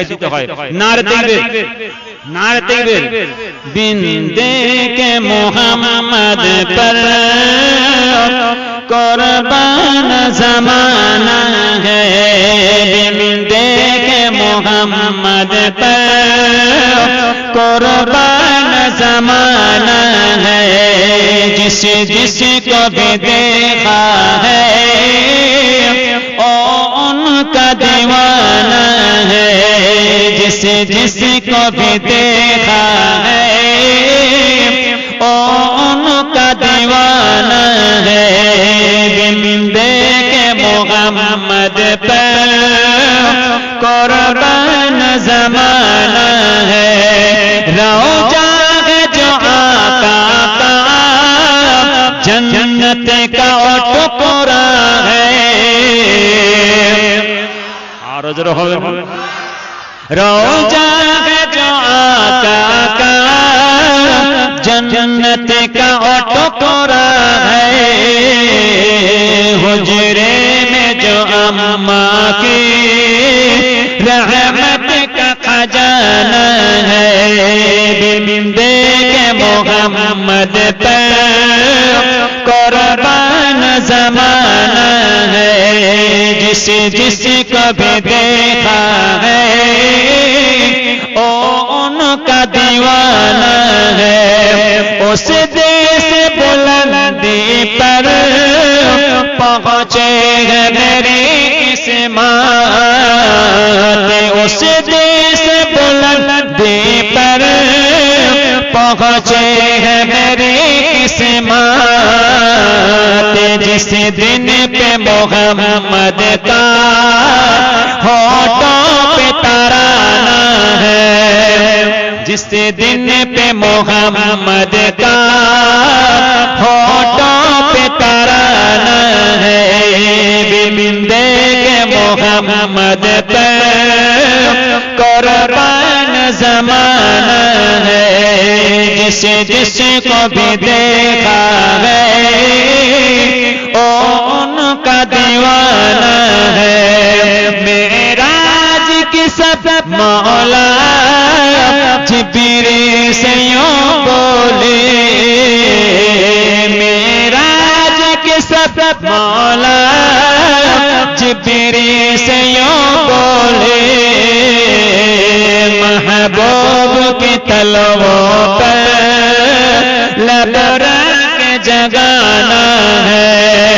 দিতে হয় নারে তাকবীর नारे तकबीर बिंदे के मोहम्मद पर कुर्बान ज़माना है बिंदे के मोहम्मद पर कुर्बान ज़माना है जिस जिसको भी देखा है ओ उनका दीवाना है जिस जिसको भी देखा है ओ उनका दीवाना है बिंदे के मोहम्मद पर कुर्बान ज़माना है रोजा है जो आका का जन्नत का टुकड़ा है और रोजा है जो आका का जन्नत का टुकड़ा है हुजरे में जो अम्मा की रहमत का खजाना है बिंदे के मोहम्मद पर कुर्बान ज़माना है जिस जिसको भी देखा है ओ उनका दीवाना है उस देश बुलंदी पर पहुँचे है मेरी किस्मत उस देश बुलंदी पर पहुँचे है मेरी किस्मत जिस दिन पे मोहम्मद का होठों पे तराना है जिस दिन पे मोहम्मद का होठों पे तराना है बिंदे के मोहम्मद पर कुर्बान ज़माना है जिस जिसको भी देखा है ओ उनका दीवाना है मेराज की सब मौला जिब्रील से यूं बोले मेराज की सब मौला जिब्रील से यूं बोले महबूब की तलवों पर लब रख जगाना है